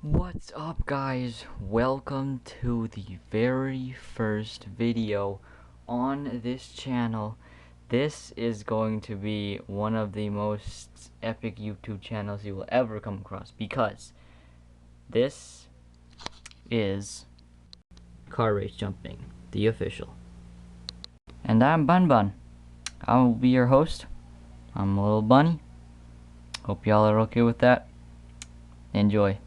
What's up, guys? Welcome to the very first video on this channel. This is going to be one of the most epic YouTube channels you will ever come across, because this is Car Race Jumping, the official. And I'm Bun Bun. I will be your host. I'm a little bunny. Hope y'all are okay with that. Enjoy.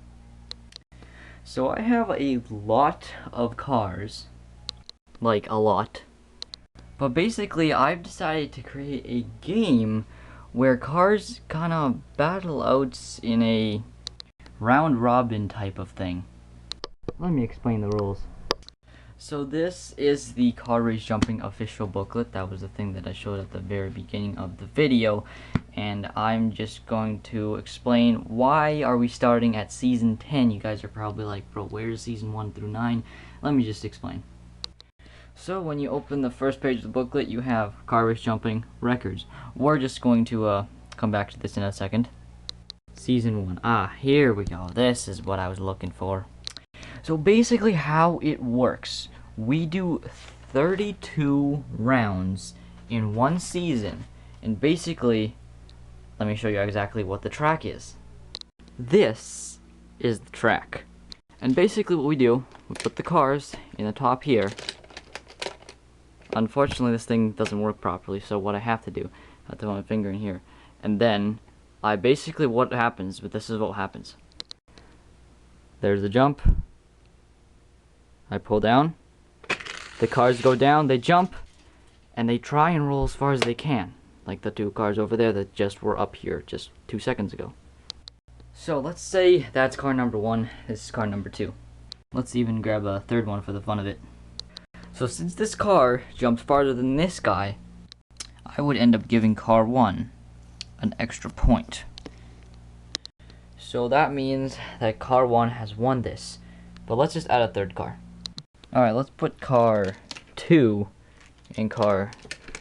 So I have a lot of cars, like a lot, but basically I've decided to create a game where cars kind of battle out in a round robin type of thing. Let me explain the rules. So this is the Car Race Jumping official booklet. That was the thing that I showed at the very beginning of the video, and I'm just going to explain why are we starting at season 10. You guys are probably like, bro, where's season 1 through 9? Let me just explain. So when you open the first page of the booklet, you have Car Race Jumping records. We're just going to come back to this in a second. Season 1. Here we go. This is what I was looking for. So basically how it works, we do 32 rounds in one season, and basically, let me show you exactly what the track is. This is the track. And basically what we do, we put the cars in the top here. Unfortunately this thing doesn't work properly, so what I have to do, I have to put my finger in here. And then, what happens, but this is what happens. There's the jump. I pull down, the cars go down, they jump, and they try and roll as far as they can, like the two cars over there that just were up here just 2 seconds ago. So let's say that's car number 1, this is car number 2. Let's even grab a third one for the fun of it. So since this car jumps farther than this guy, I would end up giving car 1 an extra point. So that means that car 1 has won this, but let's just add a third car. Alright, let's put car 2 and car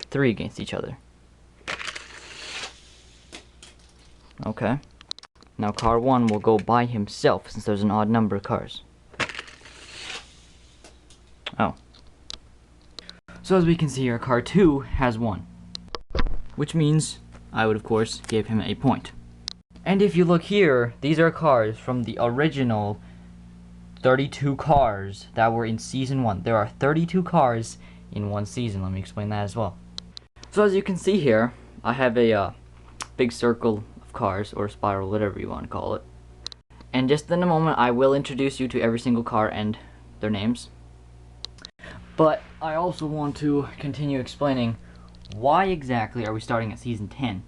3 against each other. Okay. Now car 1 will go by himself since there's an odd number of cars. Oh. So as we can see here, car 2 has won, which means I would of course give him a point. And if you look here, these are cars from the original 32 cars that were in season 1. There are 32 cars in one season. Let me explain that as well. So as you can see here, I have a big circle of cars, or spiral, whatever you want to call it. And just in a moment, I will introduce you to every single car and their names. But I also want to continue explaining why exactly are we starting at season 10.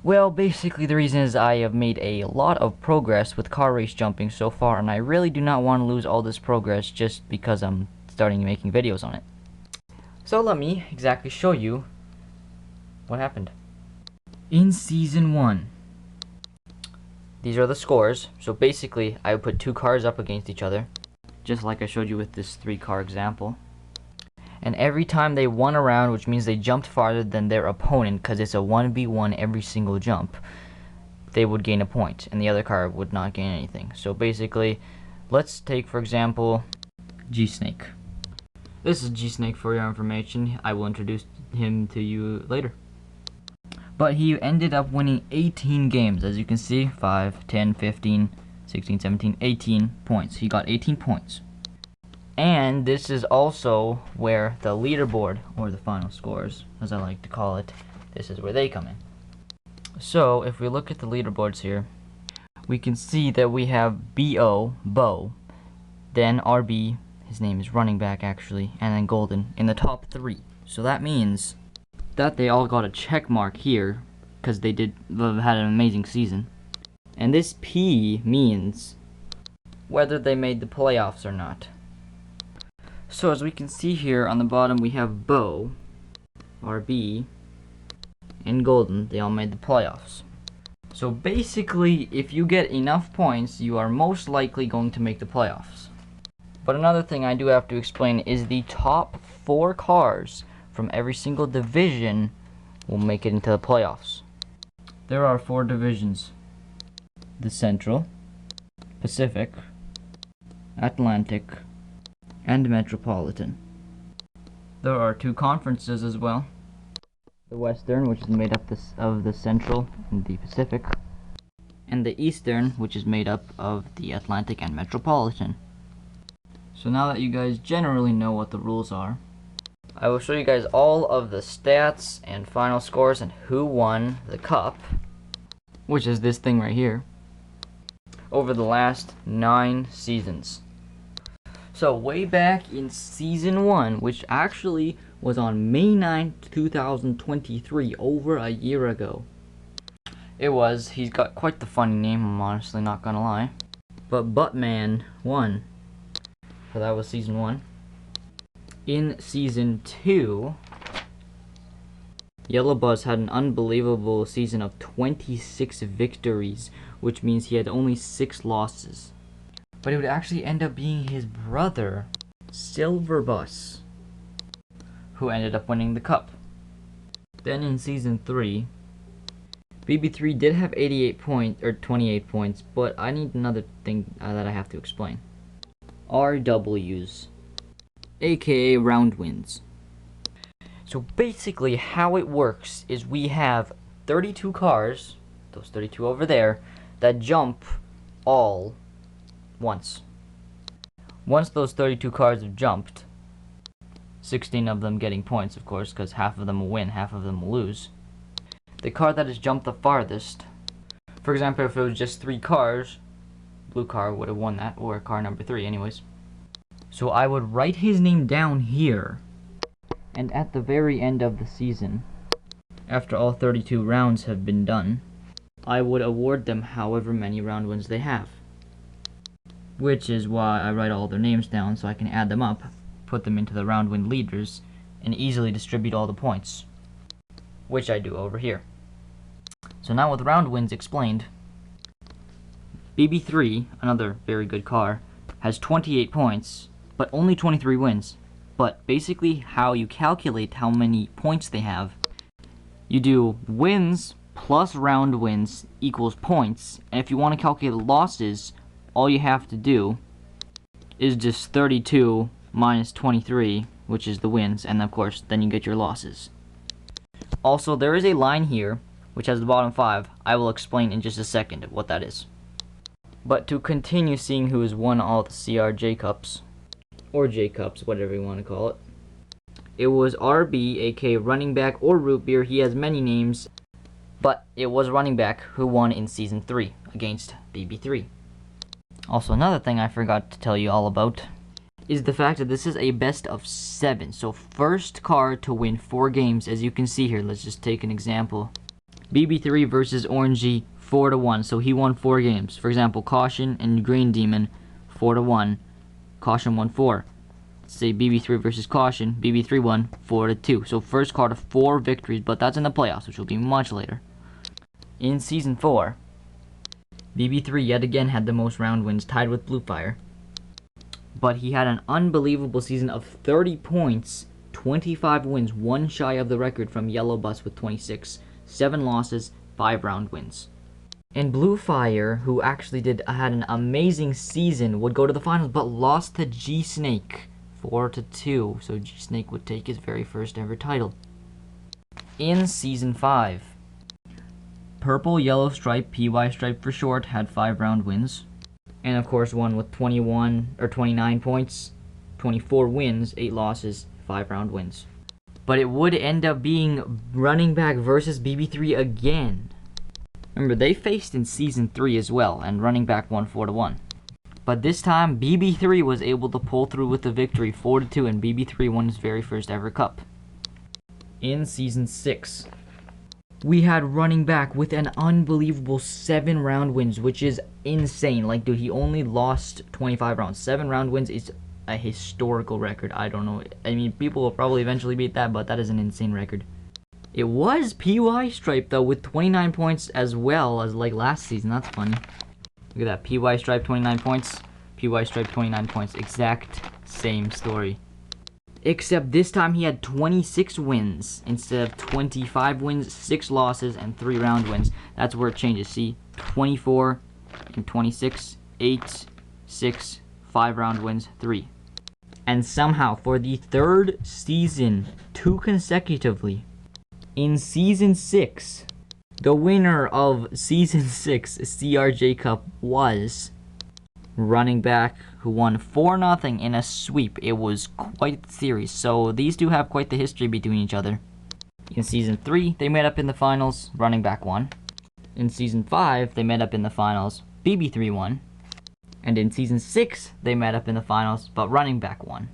Well, basically the reason is I have made a lot of progress with car race jumping so far, and I really do not want to lose all this progress just because I'm starting making videos on it. So let me exactly show you what happened. In season 1, these are the scores. So basically I would put 2 cars up against each other, just like I showed you with this 3-car example. And every time they won a round, which means they jumped farther than their opponent, because it's a 1v1 every single jump, they would gain a point, and the other car would not gain anything. So basically, let's take for example G-Snake. This is G-Snake for your information. I will introduce him to you later. But he ended up winning 18 games, as you can see, 5, 10, 15, 16, 17, 18 points. He got 18 points. And this is also where the leaderboard, or the final scores, as I like to call it, this is where they come in. So, if we look at the leaderboards here, we can see that we have B.O., Bo, then R.B., his name is running back actually, and then Golden in the top 3. So that means that they all got a check mark here, because they had an amazing season. And this P means whether they made the playoffs or not. So as we can see here on the bottom, we have Bo, RB, and Golden. They all made the playoffs. So basically, if you get enough points, you are most likely going to make the playoffs. But another thing I do have to explain is the top 4 cars from every single division will make it into the playoffs. There are 4 divisions: the Central, Pacific, Atlantic, and Metropolitan. There are 2 conferences as well. The Western, which is made up of the Central and the Pacific, and the Eastern, which is made up of the Atlantic and Metropolitan. So now that you guys generally know what the rules are, I will show you guys all of the stats and final scores and who won the cup, which is this thing right here, over the last 9 seasons. So way back in season 1, which actually was on May 9th, 2023, over a year ago. He's got quite the funny name, I'm honestly not gonna lie. But Buttman won. So that was season 1. In season 2, Yellow Buzz had an unbelievable season of 26 victories, which means he had only 6 losses. But it would actually end up being his brother, Silver Bus, who ended up winning the cup. Then in season 3, BB3 did have 28 points, but I need another thing that I have to explain. RWs, aka round wins. So basically how it works is we have 32 cars, those 32 over there, that jump all once. Once those 32 cars have jumped, 16 of them getting points, of course, because half of them will win, half of them will lose. The car that has jumped the farthest, for example, if it was just 3 cars, blue car would have won that, or car number 3 anyways. So I would write his name down here, and at the very end of the season, after all 32 rounds have been done, I would award them however many round wins they have. Which is why I write all their names down, so I can add them up, put them into the round win leaders, and easily distribute all the points, which I do over here. So now with round wins explained, BB3, another very good car, has 28 points, but only 23 wins. But basically how you calculate how many points they have, you do wins plus round wins equals points, and if you want to calculate losses, all you have to do is just 32 minus 23, which is the wins, and of course then you get your losses. Also, there is a line here which has the bottom 5. I will explain in just a second what that is. But to continue seeing who has won all the CRJ Cups, or J Cups, whatever you want to call it, it was RB, aka running back or root beer. He has many names, but it was running back who won in season 3 against BB3. Also, another thing I forgot to tell you all about is the fact that this is a best of 7. So first car to win 4 games, as you can see here. Let's just take an example. BB3 versus Orangey, 4-1. So he won 4 games. For example, Caution and Green Demon, 4-1. Caution won 4. Let's say BB3 versus Caution. BB3 won 4-2. So first car to 4 victories, but that's in the playoffs, which will be much later. In season 4, BB3 yet again had the most round wins, tied with Blue Fire. But he had an unbelievable season of 30 points, 25 wins, 1 shy of the record from Yellow Bus with 26, 7 losses, 5 round wins. And Blue Fire, who actually had an amazing season, would go to the finals, but lost to G-Snake 4-2. So G-Snake would take his very first ever title. In season 5, Purple, Yellow Stripe, PY Stripe for short, had 5 round wins. And of course won with 29 points, 24 wins, 8 losses, 5 round wins. But it would end up being running back versus BB3 again. Remember, they faced in season 3 as well, and running back won 4-1. But this time, BB3 was able to pull through with the victory, 4-2, and BB3 won his very first ever cup. In season 6, we had running back with an unbelievable 7 round wins, which is insane. Like, dude, he only lost 25 rounds. 7 round wins is a historical record. I don't know. I mean, people will probably eventually beat that, but that is an insane record. It was PY Stripe, though, with 29 points as well as, like, last season. That's funny. Look at that. PY Stripe, 29 points. PY Stripe, 29 points. Exact same story. Except this time he had 26 wins instead of 25 wins, 6 losses, and 3 round wins. That's where it changes. See, 24 and 26 8, 6, 5 round wins, 3. And somehow, for the 3rd season, 2 consecutively, in Season 6, the winner of Season 6 CRJ Cup was running back who won 4-0 in a sweep. It was quite the series, so these two have quite the history between each other. In Season 3, they met up in the finals, running back won. In Season 5, they met up in the finals, BB3 won. And in Season 6, they met up in the finals, but running back won.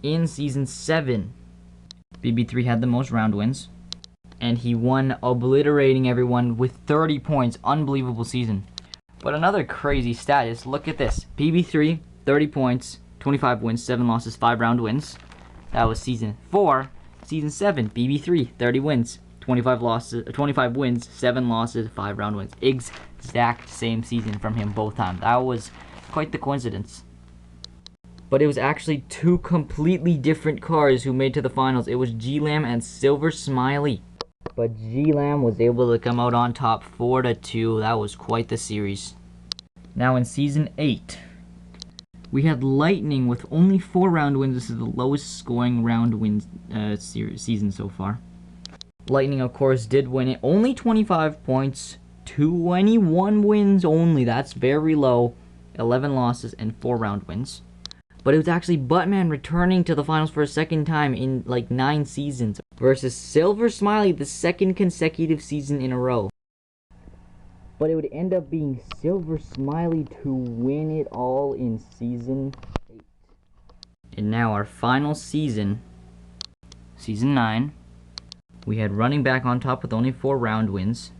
In Season 7, BB3 had the most round wins, and he won, obliterating everyone with 30 points. Unbelievable season. But another crazy stat is, look at this. BB3, 30 points, 25 wins, 7 losses, 5 round wins. That was Season 4. Season 7, BB3, 30 wins, 25 wins, 7 losses, 5 round wins. Exact same season from him both times. That was quite the coincidence. But it was actually 2 completely different cars who made to the finals. It was G-Lam and Silver Smiley. But G-Lam was able to come out on top 4-2. That was quite the series. Now in Season 8, we had Lightning with only 4 round wins. This is the lowest scoring round wins season so far. Lightning, of course, did win it. Only 25 points, 21 wins only. That's very low. 11 losses and 4 round wins. But it was actually Buttman returning to the finals for a second time in like 9 seasons versus Silver Smiley, the 2nd consecutive season in a row. But it would end up being Silver Smiley to win it all in Season 8. And now our final season, Season 9, we had running back on top with only 4 round wins.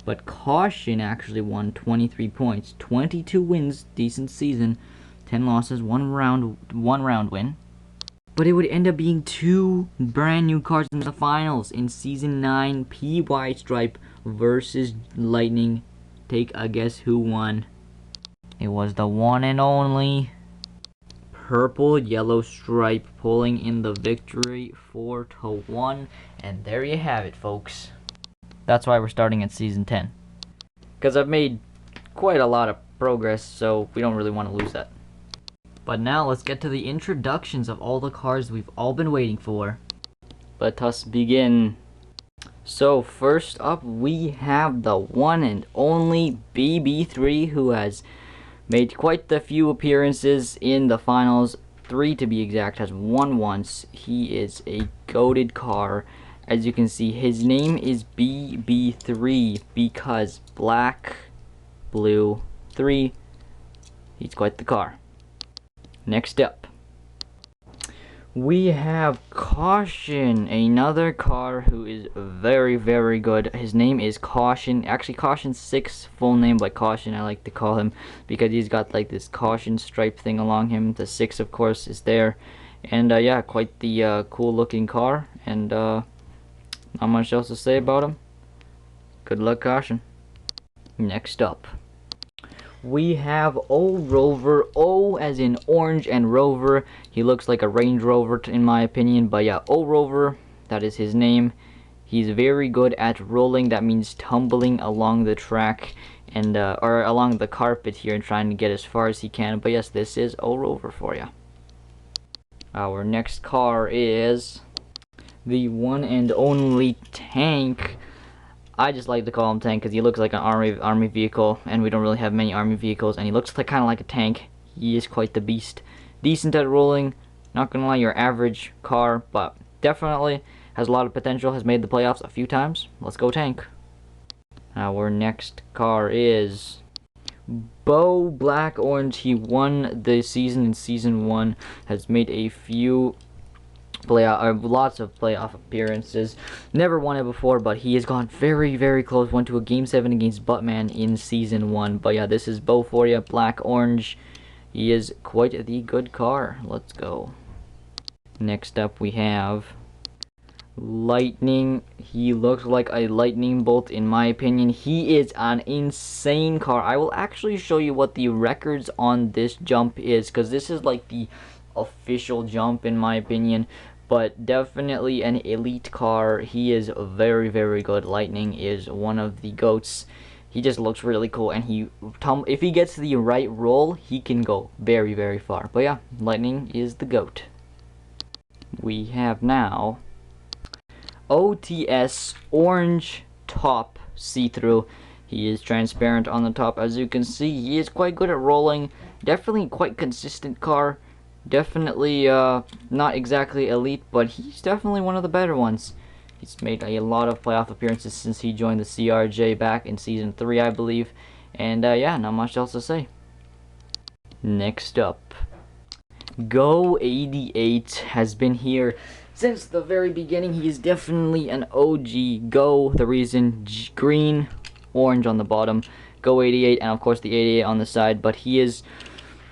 But Caution actually won 23 points, 22 wins, decent season, 10 losses, 1 round win. But it would end up being 2 brand new cars in the finals in Season 9, PY Stripe versus Lightning. Take a guess who won. It was the one and only Purple Yellow Stripe pulling in the victory 4-1. And there you have it, folks. That's why we're starting at Season 10. Because I've made quite a lot of progress, so we don't really want to lose that. But now let's get to the introductions of all the cars we've all been waiting for. Let us begin. So first up, we have the one and only BB3, who has made quite the few appearances in the finals. 3 to be exact, has won once. He is a goated car. As you can see, his name is BB3 because black, blue, 3. He's quite the car. Next up, we have Caution, another car who is very, very good. His name is Caution. Actually, Caution's 6 full name, but Caution I like to call him because he's got like this caution stripe thing along him. The 6, of course, is there. And yeah, quite the cool looking car. And not much else to say about him. Good luck, Caution. Next up, we have O Rover. O as in orange and Rover. He looks like a Range Rover in my opinion, but yeah, O Rover, that is his name. He's very good at rolling. That means tumbling along the track and or along the carpet here and trying to get as far as he can. But yes, this is O Rover for you. Our next car is the one and only Tank. I just like to call him Tank because he looks like an army vehicle, and we don't really have many army vehicles, and he looks like kind of like a tank. He is quite the beast. Decent at rolling, not gonna lie, your average car, but definitely has a lot of potential, has made the playoffs a few times. Let's go Tank. Our next car is Bo Black Orange. He won the season in Season 1, has made a few lots of playoff appearances. Never won it before, but he has gone very, very close. Went to a Game 7 against Buttman in Season 1. But yeah, this is Bo for you. Black Orange. He is quite the good car. Let's go. Next up, we have Lightning. He looks like a lightning bolt in my opinion. He is an insane car. I will actually show you what the records on this jump is, because this is like the official jump in my opinion. But definitely an elite car. He is very, very good. Lightning is one of the GOATs. he just looks really cool, and if he gets the right roll, he can go very, very far. But yeah, Lightning is the GOAT. We have now OTS Orange Top See-Through. He is transparent on the top, as you can see. He is quite good at rolling. Definitely quite consistent car. Definitely not exactly elite, but he's definitely one of the better ones. He's made a lot of playoff appearances since he joined the CRJ back in Season 3, I believe. And yeah, not much else to say. Next up, Go88 has been here since the very beginning. He is definitely an OG Go. The reason, green, orange on the bottom, Go88, and of course the 88 on the side. But he is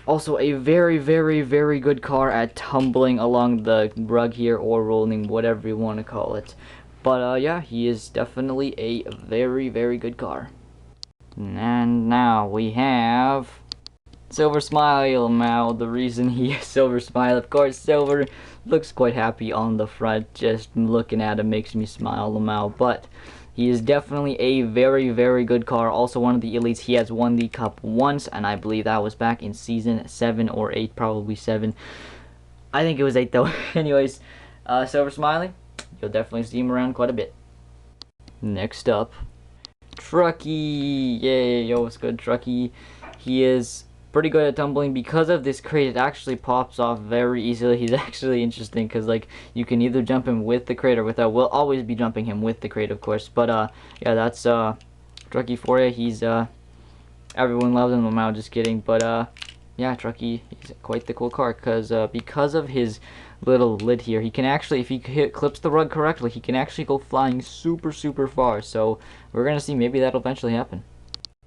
also a very, very, very good car at tumbling along the rug here, or rolling, whatever you want to call it. But yeah, he is definitely a very, very good car. And now we have Silver Smile. Now, the reason he is Silver Smile, of course, Silver looks quite happy on the front. Just looking at him makes me smile, Lamau. But he is definitely a very, very good car. Also one of the elites. He has won the cup once, and I believe that was back in Season 7 or 8, probably 7. I think it was 8 though. Anyways, Silver Smiley, you'll definitely see him around quite a bit. Next up, Trucky. Yay, yo, what's good, Trucky? He is pretty good at tumbling. Because of this crate, it actually pops off very easily. He's actually interesting because, like, you can either jump him with the crate or without. We'll always be jumping him with the crate, of course. But yeah, that's Trucky for you. He's everyone loves him. I'm just kidding. But yeah, Trucky is quite the cool car because of his little lid here, he can actually, if he clips the rug correctly, he can actually go flying super, super far. So we're gonna see, maybe that'll eventually happen.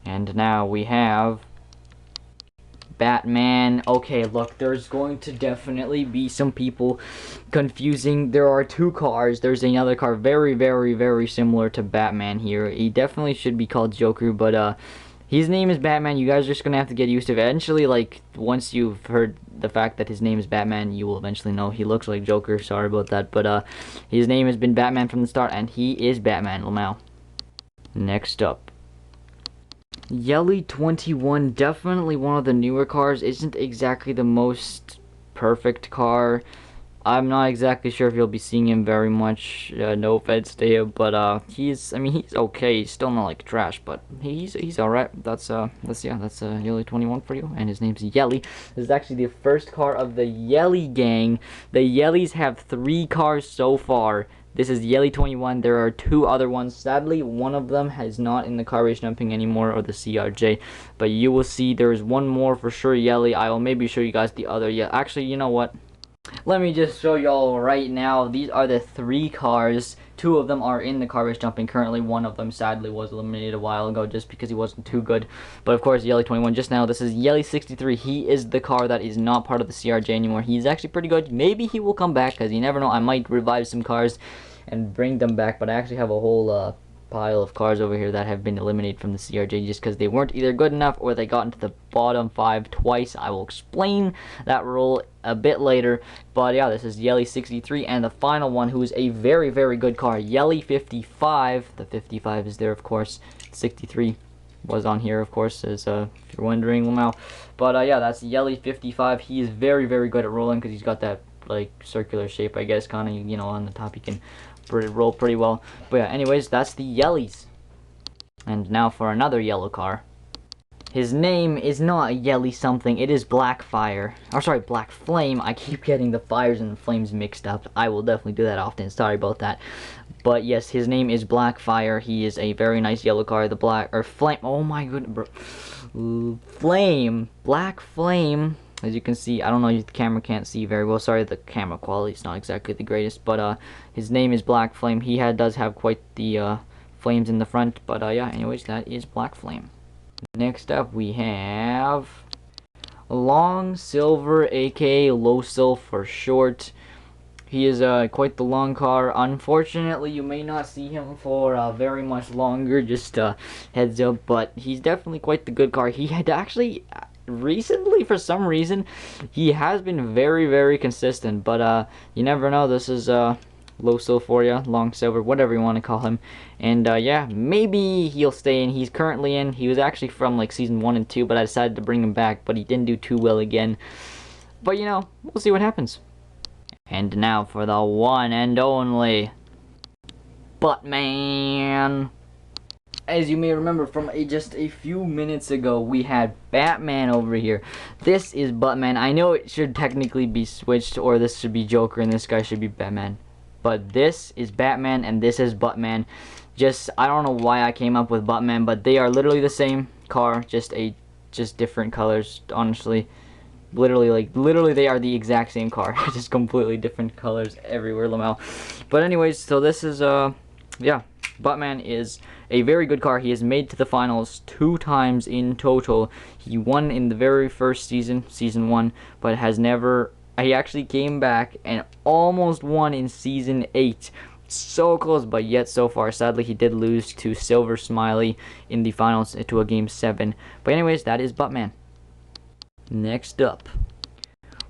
And now we have Batman. Okay, look, there's going to definitely be some people confusing. There are two cars. There's another car very, very, very similar to Batman here. He definitely should be called Joker, but his name is Batman. You guys are just gonna have to get used to it. Eventually, like, once you've heard the fact that his name is Batman, you will eventually know he looks like Joker. Sorry about that, but his name has been Batman from the start, and he is Batman, Lamau. Next up, Yelly21, definitely one of the newer cars. Isn't exactly the most perfect car. I'm not exactly sure if you'll be seeing him very much. No offense to him, but he's okay. He's still not like trash, but he's all right. That's Yelly21 for you, and his name's Yelly. This is actually the first car of the Yelly gang. The Yellys have 3 cars so far. This is Yelly21. There are 2 other ones. Sadly, one of them is not in the car race jumping anymore, or the CRJ. But you will see there is one more for sure, Yelly. I will maybe show you guys the other. Yeah, actually, you know what? Let me just show y'all right now. These are the 3 cars. 2 of them are in the car race jumping currently. One of them sadly was eliminated a while ago just because he wasn't too good. But of course, Yelly21 just now. This is Yelly63. He is the car that is not part of the CRJ anymore. He's actually pretty good. Maybe he will come back, because you never know. I might revive some cars and bring them back. But I actually have a whole pile of cars over here that have been eliminated from the CRJ just because they weren't either good enough or they got into the bottom 5 twice. I will explain that rule a bit later. But yeah, this is Yelly63, and the final one, who is a very, very good car, Yelly55. The 55 is there, of course. 63 was on here, of course, as if you're wondering now. But yeah, that's Yelly55. He is very, very good at rolling because he's got that, like, circular shape, I guess, kind of, you know, on the top. He can roll pretty well. But yeah, anyways, that's the Yellys. And now for another yellow car. His name is not Yelly something, it is Blackfire. Or sorry, Black Flame. I keep getting the fires and the flames mixed up. I will definitely do that often, sorry about that. But yes, his name is Blackfire. He is a very nice yellow car. The black, or flame, oh my goodness, bro. Flame, Black Flame. As you can see, I don't know if the camera can't see very well. Sorry, the camera quality is not exactly the greatest. But his name is Black Flame. He does have quite the flames in the front. But yeah, anyways, that is Black Flame. Next up, we have Long Silver, aka Low Sil for short. He is quite the long car. Unfortunately, you may not see him for very much longer. Just heads up. But he's definitely quite the good car. He had actually recently, for some reason, he has been very, very consistent. But you never know. This is Low Silphoria, Long Silver, whatever you want to call him. And yeah, maybe he'll stay in. He's currently in. He was actually from like season 1 and 2, but I decided to bring him back, but he didn't do too well again. But you know, we'll see what happens. And now for the one and only Buttman. As you may remember from just a few minutes ago, we had Batman over here. This is Buttman. I know it should technically be switched, or this should be Joker and this guy should be Batman. But this is Batman and this is Buttman. I don't know why I came up with Buttman, but they are literally the same car, just different colors, honestly. Literally they are the exact same car, just completely different colors everywhere, Lamau. But anyways, so this is, yeah. Buttman is a very good car. He has made to the finals 2 times in total. He won in the very first season, season 1, but has never... He actually came back and almost won in season 8. So close, but yet so far. Sadly, he did lose to Silver Smiley in the finals to a game 7. But anyways, that is Buttman. Next up,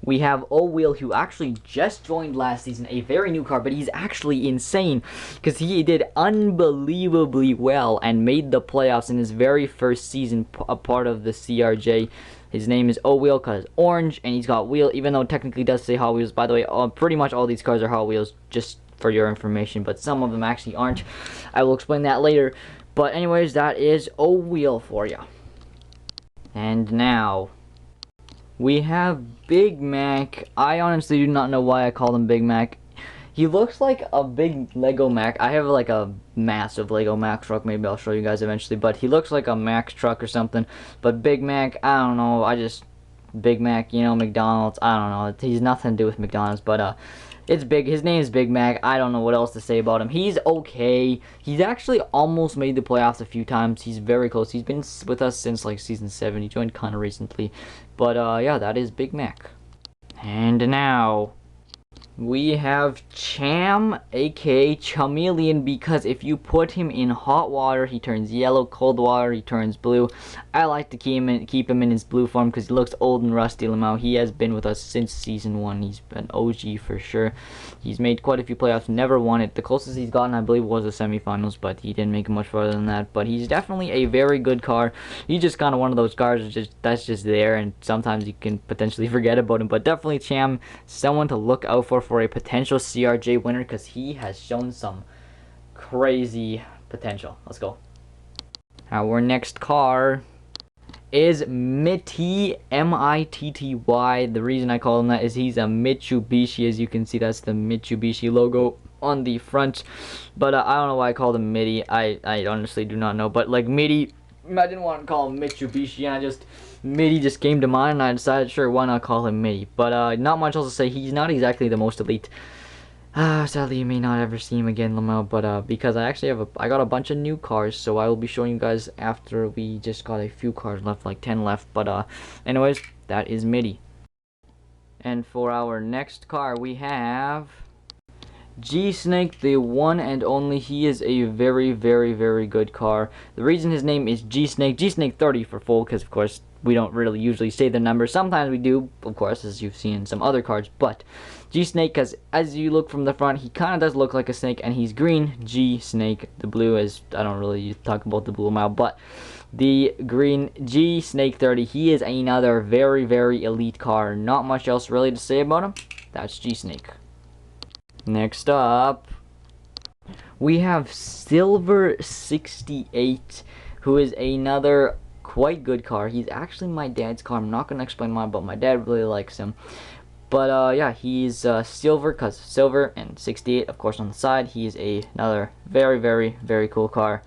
we have O'Wheel, who actually just joined last season, a very new car, but he's actually insane because he did unbelievably well and made the playoffs in his very first season, a part of the CRJ. His name is O'Wheel because orange, and he's got wheel, even though it technically does say Hot Wheels. By the way, pretty much all these cars are Hot Wheels, just for your information, but some of them actually aren't. I will explain that later. But anyways, that is O'Wheel for you. And now we have Big Mac. I honestly do not know why I call him Big Mac. He looks like a big Lego Mac. I have like a massive Lego Mac truck. Maybe I'll show you guys eventually. But he looks like a Mac truck or something. But Big Mac, I don't know. Big Mac, you know, McDonald's. I don't know. He's nothing to do with McDonald's. But it's big. His name is Big Mac. I don't know what else to say about him. He's okay. He's actually almost made the playoffs a few times. He's very close. He's been with us since like season 7. He joined kind of recently. But yeah, that is Big Mac. And now we have Cham, aka Chameleon, because if you put him in hot water, he turns yellow, cold water, he turns blue. I like to keep him in his blue form because he looks old and rusty, Lamau. He has been with us since season 1. He's an OG for sure. He's made quite a few playoffs, never won it. The closest he's gotten, I believe, was the semifinals, but he didn't make it much farther than that. But he's definitely a very good car. He's just kind of one of those cars that's just there, and sometimes you can potentially forget about him. But definitely Cham, someone to look out for a potential CRJ winner, because he has shown some crazy potential. Let's go. Our next car is Mitty, M-I-T-T-Y. The reason I call him that is he's a Mitsubishi. As you can see, that's the Mitsubishi logo on the front. But I don't know why I called him Mitty. I honestly do not know. But like Mitty, I didn't want to call him Mitsubishi, and Mitty just came to mind, and I decided, sure, why not call him Mitty. But not much else to say. He's not exactly the most elite. Sadly, you may not ever see him again, Lamau, but because I got a bunch of new cars, so I will be showing you guys after we just got a few cars left, like 10 left. But anyways, that is Mitty. And for our next car, we have G-Snake, the one and only. He is a very, very, very good car. The reason his name is G-Snake 30 for full, because of course we don't really usually say the number. Sometimes we do, of course, as you've seen in some other cards. But G-Snake, because as you look from the front, he kind of does look like a snake, and he's green. G-Snake. The blue is, I don't really talk about the blue now, but the green G-Snake 30. He is another very, very elite car. Not much else really to say about him. That's G-Snake. Next up, we have Silver 68, who is another quite good car. He's actually my dad's car. I'm not going to explain why, but my dad really likes him. But yeah, he's silver because silver, and 68 of course on the side. He is another very, very, very cool car.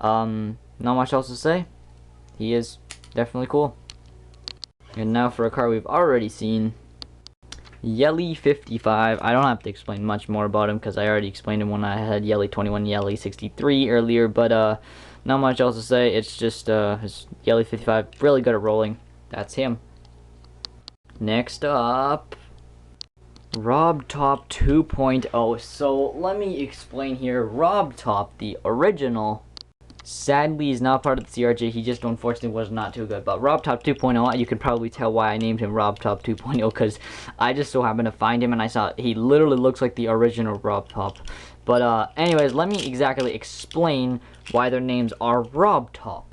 Not much else to say. He is definitely cool. And now for a car we've already seen, Yelly 55. I don't have to explain much more about him because I already explained him when I had Yelly 21, Yelly 63 earlier. But not much else to say. It's just his Yelly 55, really good at rolling. That's him. Next up, Rob Top 2.0. So let me explain here. Rob Top, the original Sadly, he's not part of the CRJ. He just unfortunately was not too good. But RobTop 2.0, you can probably tell why I named him RobTop 2.0, because I just so happened to find him and I saw he literally looks like the original RobTop. But anyways, let me exactly explain why their names are RobTop.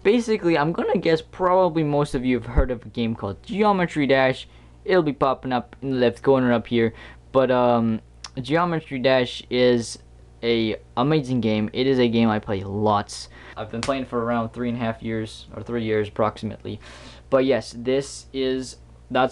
Basically, I'm gonna guess probably most of you have heard of a game called Geometry Dash. It'll be popping up in the left corner up here. But Geometry Dash is a amazing game. It is a game I play lots. I've been playing for around 3.5 years, or 3 years approximately. But yes, that's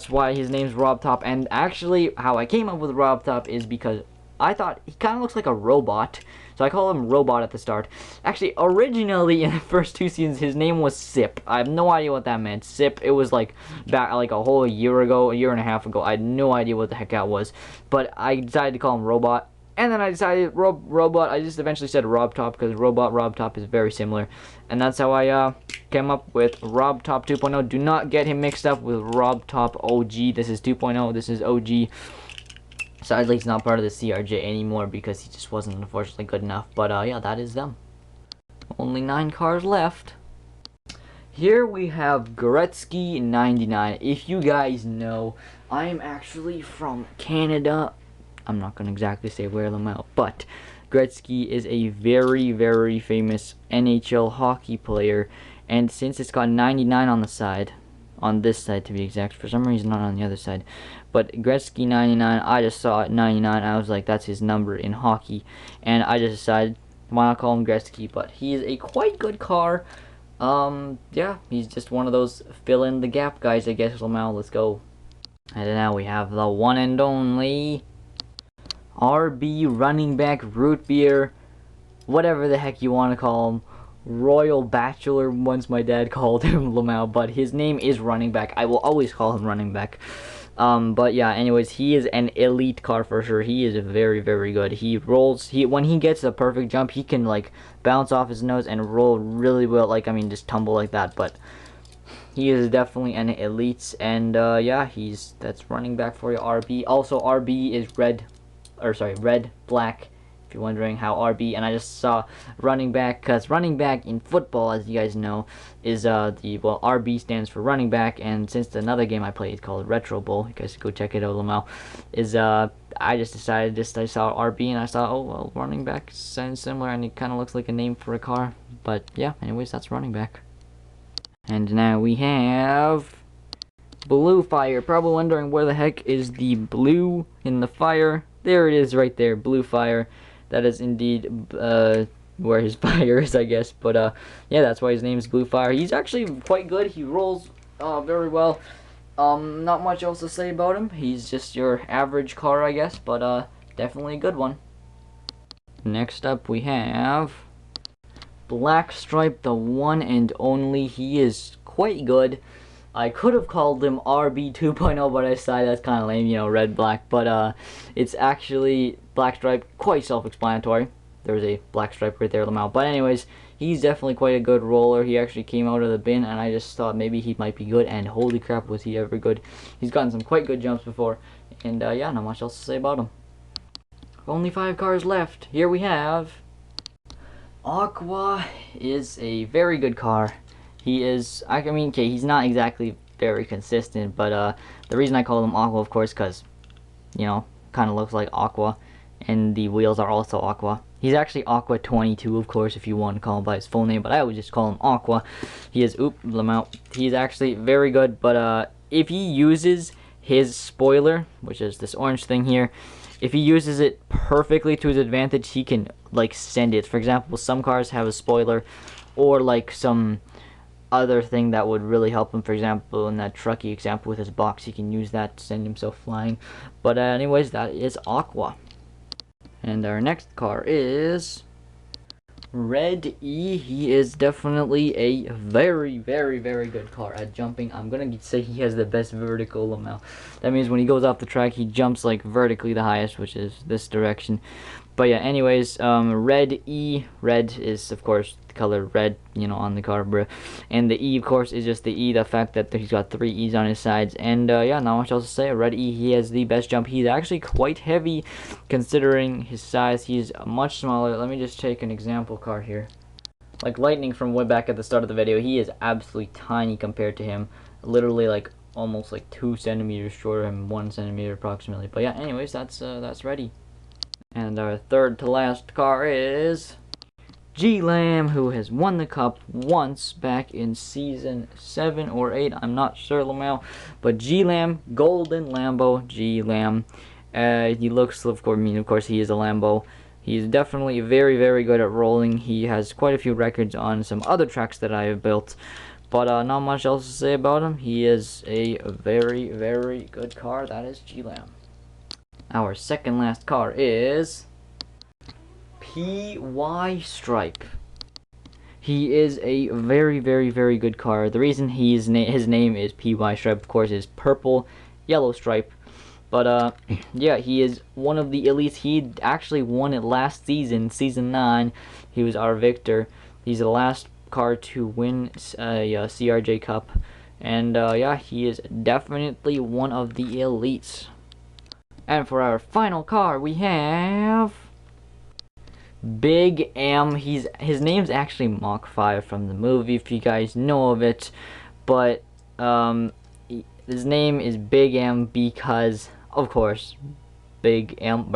why his name's RobTop. And actually, how I came up with RobTop is because I thought he kind of looks like a robot, so I call him Robot at the start. Actually, originally in the first 2 seasons, his name was Sip. I have no idea what that meant. Sip. It was like back like a whole year ago, a year and a half ago. I had no idea what the heck that was, but I decided to call him Robot. And then I decided Robot. I just eventually said RobTop because RobTop is very similar, and that's how I came up with RobTop 2.0. Do not get him mixed up with RobTop OG. This is 2.0. This is OG. Sadly, he's not part of the CRJ anymore because he just wasn't unfortunately good enough. But yeah, that is them. Only 9 cars left. Here we have Gretzky 99. If you guys know, I am actually from Canada. I'm not gonna exactly say where I'm out, but Gretzky is a very, very famous NHL hockey player. And since it's got 99 on the side, on this side to be exact, for some reason not on the other side, but Gretzky 99, I just saw it 99, I was like, that's his number in hockey, and I just decided, why not call him Gretzky? But he is a quite good car. Yeah, he's just one of those fill in the gap guys, I guess. Lamau, let's go. And now we have the one and only RB running back root beer, whatever the heck you want to call him. Royal Bachelor, once my dad called him Lamau, but his name is running back. I will always call him running back. But yeah, anyways, he is an elite car for sure. He is very, very good. He rolls, when he gets a perfect jump, he can like bounce off his nose and roll really well, like, I mean, just tumble like that. But he is definitely an elite, and yeah, that's running back for you, RB. Also, RB is red, black, if you're wondering how RB, and I just saw running back, because running back in football, as you guys know, is RB stands for running back, and since another game I played called Retro Bowl, you guys go check it out, Lamau, I just decided, I saw RB, and I saw, oh, well, running back sounds similar, and it kind of looks like a name for a car, but yeah, anyways, that's running back. And now we have Blue Fire. Probably wondering where the heck is the blue in the fire. There it is right there, Blue Fire. That is indeed where his fire is, I guess. But yeah, that's why his name is Blue Fire. He's actually quite good. He rolls very well. Not much else to say about him. He's just your average car, I guess, but definitely a good one. Next up we have Black Stripe, the one and only. He is quite good. I could have called him RB 2.0, but I decided that's kind of lame, you know, red, black. But it's actually Black Stripe, quite self-explanatory. There's a black stripe right there, Lamau. But anyways, he's definitely quite a good roller. He actually came out of the bin, and I just thought maybe he might be good, and holy crap, was he ever good. He's gotten some quite good jumps before, and yeah, not much else to say about him. Only 5 cars left. Here we have Aqua. Is a very good car. He is, I mean, okay, he's not exactly very consistent, but the reason I call him Aqua, of course, because, you know, kind of looks like Aqua, and the wheels are also Aqua. He's actually Aqua 22, of course, if you want to call him by his full name, but I would just call him Aqua. He is, Lamau. He's actually very good, but if he uses his spoiler, which is this orange thing here, if he uses it perfectly to his advantage, he can, like, send it. For example, some cars have a spoiler, or, like, some other thing that would really help him. For example, in that Truckee example with his box, he can use that to send himself flying. But anyways, that is Aqua. And our next car is Red E. He is definitely a very, very, very good car at jumping. I'm gonna say he has the best vertical Lamau. That means when he goes off the track, he jumps like vertically the highest, which is this direction. But yeah, anyways, Red E. Red is, of course, the color red, you know, on the car, bruh. And the E, of course, is just the E, the fact that he's got 3 E's on his sides. And yeah, not much else to say. Red E, he has the best jump. He's actually quite heavy, considering his size. He's much smaller. Let me just take an example car here. Like Lightning from way back at the start of the video, he is absolutely tiny compared to him. Literally like almost like 2 centimeters shorter and 1 centimeter approximately. But yeah, anyways, that's ready. And our third to last car is G-Lam, who has won the cup once back in season 7 or 8. I'm not sure, Lamau. But G-Lam, Golden Lambo G-Lam. He looks, of course, he is a Lambo. He's definitely very, very good at rolling. He has quite a few records on some other tracks that I have built. But not much else to say about him. He is a very, very good car. That is G-Lam. Our second last car is PY Stripe. He is a very, very, very good car. The reason his name is PY Stripe, of course, is purple, yellow stripe. But yeah, he is one of the elites. He actually won it last season, season 9. He was our victor. He's the last car to win a CRJ Cup, and yeah, he is definitely one of the elites. And for our final car, we have Big M. His name's actually Mach 5 from the movie, if you guys know of it. But his name is Big M because, of course, Big M.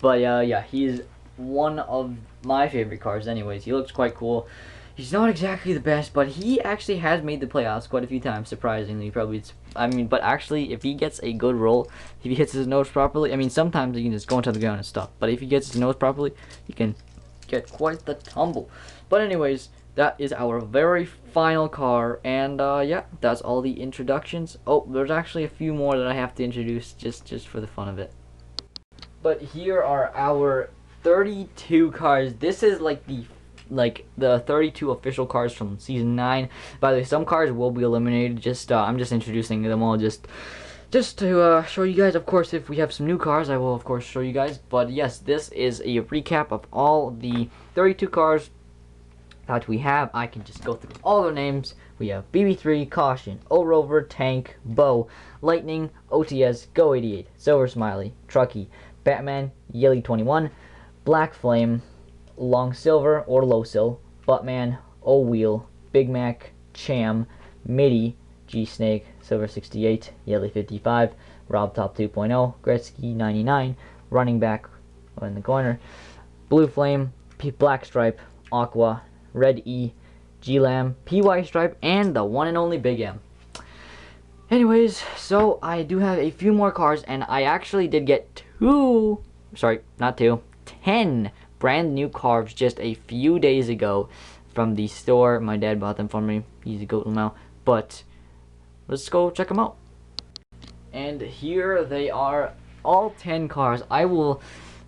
But yeah, he's one of my favorite cars. Anyways, he looks quite cool. He's not exactly the best, but he actually has made the playoffs quite a few times, surprisingly. But actually, if he gets a good roll, if he hits his nose properly, I mean, sometimes he can just go into the ground and stop. But if he gets his nose properly, he can get quite the tumble. But anyways, that is our very final car, and yeah, that's all the introductions. Oh, there's actually a few more that I have to introduce just for the fun of it. But here are our 32 cars. This is like the 32 official cars from season 9. By the way, some cars will be eliminated. I'm just introducing them all just to show you guys. Of course, if we have some new cars, I will of course show you guys. But yes, this is a recap of all the 32 cars that we have. I can just go through all their names. We have BB3, Caution, O-Rover, Tank, Bow, Lightning, OTS, Go 88, Silver Smiley, Truckee, Batman, Yelly 21, Black Flame, Long Silver or Low Sil, Buttman, O-Wheel, Big Mac, Cham, Midi, G-Snake, Silver 68, Yelly 55, Rob Top 2.0, Gretzky 99, Running Back in the corner, Blue Flame, Black Stripe, Aqua, Red E, G-Lam, PY Stripe, and the one and only Big M. Anyways, so I do have a few more cars, and I actually did get 10 brand new cars just a few days ago from the store. My dad bought them for me. He's a goat now. But let's go check them out. And here they are, all 10 cars. I will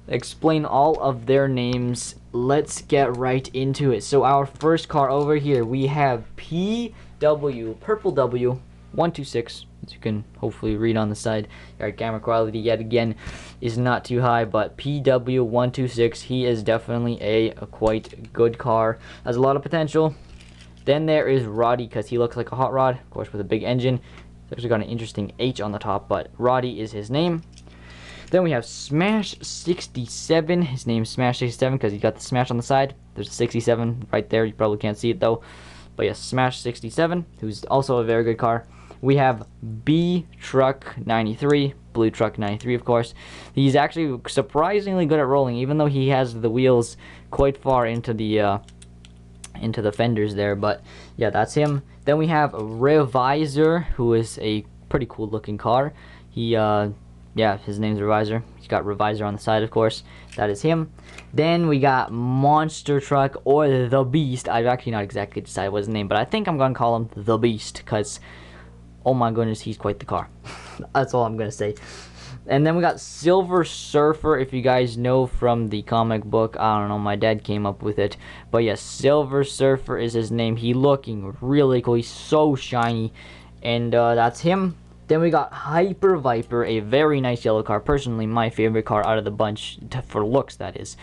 explain all of their names. Let's get right into it. So our first car over here, we have PW, Purple W 126, as you can hopefully read on the side. Our camera quality yet again is not too high, but PW126, he is definitely a quite good car, has a lot of potential. Then there is Roddy, because he looks like a hot rod, of course, with a big engine. It's actually got an interesting H on the top, but Roddy is his name. Then we have Smash 67. His name's Smash 67 because he's got the Smash on the side. There's a 67 right there. You probably can't see it though. But yes, Smash 67, who's also a very good car. We have B Truck 93, Blue Truck 93, of course. He's actually surprisingly good at rolling, even though he has the wheels quite far into the fenders there. But yeah, that's him. Then we have Revisor, who is a pretty cool looking car. Yeah, his name's Revisor. He's got Revisor on the side, of course. That is him. Then we got Monster Truck, or The Beast. I've actually not exactly decided what his name, but I think I'm going to call him The Beast, because, oh my goodness, he's quite the car. That's all I'm going to say. And then we got Silver Surfer, if you guys know from the comic book. I don't know, my dad came up with it. But yes, Silver Surfer is his name. He looking really cool. He's so shiny. And that's him. Then we got Hyper Viper, a very nice yellow car. Personally, my favorite car out of the bunch, for looks, that is.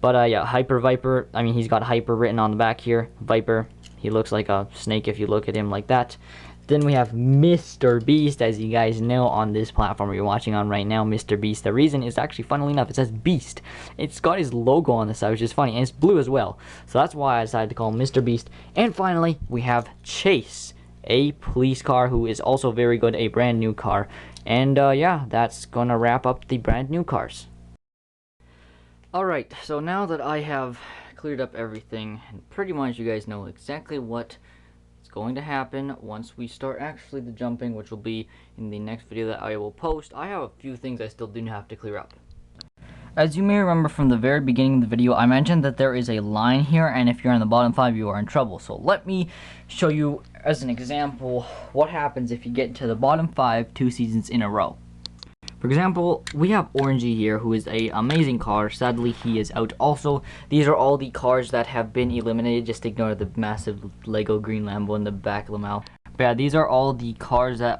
But yeah, Hyper Viper, I mean, he's got Hyper written on the back here. Viper, he looks like a snake if you look at him like that. Then we have Mr. Beast, as you guys know, on this platform you're watching on right now, Mr. Beast. The reason is actually, funnily enough, it says Beast. It's got his logo on the side, which is funny, and it's blue as well. So that's why I decided to call him Mr. Beast. And finally, we have Chase, a police car who is also very good, a brand new car. And yeah, that's gonna wrap up the brand new cars. Alright, so now that I have cleared up everything, and pretty much you guys know exactly what going to happen once we start actually the jumping, which will be in the next video that I will post. I have a few things I still do have to clear up. As you may remember from the very beginning of the video, I mentioned that there is a line here, and if you're in the bottom 5, you are in trouble. So let me show you as an example what happens if you get to the bottom 5 2 seasons in a row. For example, we have Orangey here, who is an amazing car. Sadly, he is out. Also, these are all the cars that have been eliminated. Just ignore the massive Lego green Lambo in the back of the mouth. But yeah, these are all the cars that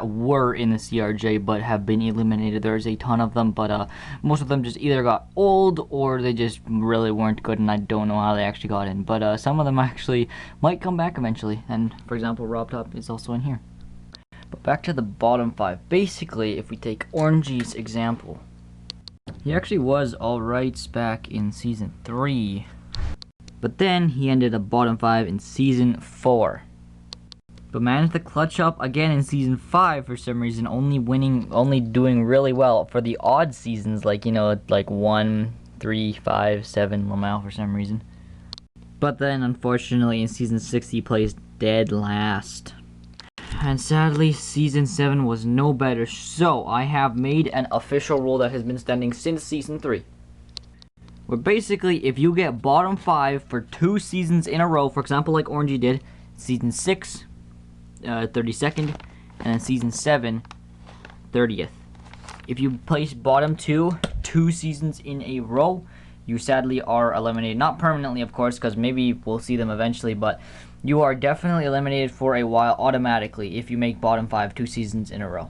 were in the CRJ but have been eliminated. There's a ton of them, but most of them just either got old or they just really weren't good, and I don't know how they actually got in. But some of them actually might come back eventually. And for example, Rob Top is also in here. But back to the bottom 5. Basically, if we take Orangey's example, he actually was alright back in Season 3. But then he ended up bottom 5 in Season 4. But managed to clutch up again in Season 5 for some reason, only doing really well for the odd seasons, like, you know, like 1, 3, 5, 7 Lamau for some reason. But then, unfortunately, in Season 6 he placed dead last. And sadly, Season 7 was no better, so I have made an official rule that has been standing since Season 3. Where basically, if you get bottom 5 for 2 seasons in a row, for example like Orangey did, Season 6, 32nd, and then Season 7, 30th. If you place bottom 2 seasons in a row, you sadly are eliminated. Not permanently, of course, because maybe we'll see them eventually, but you are definitely eliminated for a while automatically if you make bottom 5 2 seasons in a row.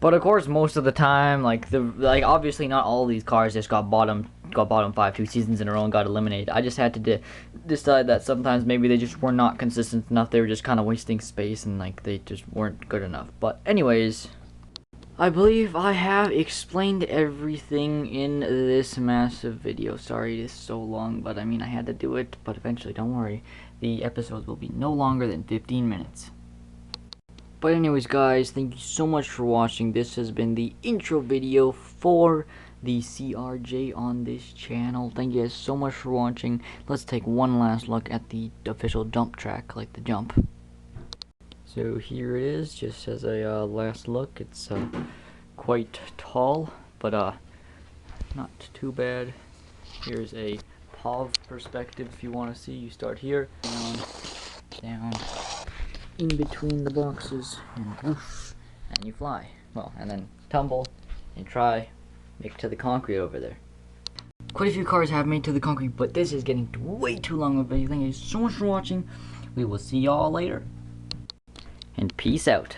But of course, most of the time, obviously not all these cars just got bottom 5 2 seasons in a row and got eliminated. I just had to decide that sometimes maybe they just were not consistent enough. They were just kind of wasting space, and like they just weren't good enough. But anyways, I believe I have explained everything in this massive video. Sorry it is so long, but I mean, I had to do it. But eventually, don't worry, the episodes will be no longer than 15 minutes. But anyways, guys, thank you so much for watching. This has been the intro video for the CRJ on this channel. Thank you guys so much for watching. Let's take one last look at the official jump track, like the jump. So here it is, just as a last look. It's quite tall, but not too bad. Here's a POV perspective if you want to see. You start here, down, in between the boxes, and whoosh, and you fly. Well, and then tumble, and try, make it to the concrete over there. Quite a few cars have made to the concrete, but this is getting way too long of a video. Thank you so much for watching. We will see y'all later. And peace out.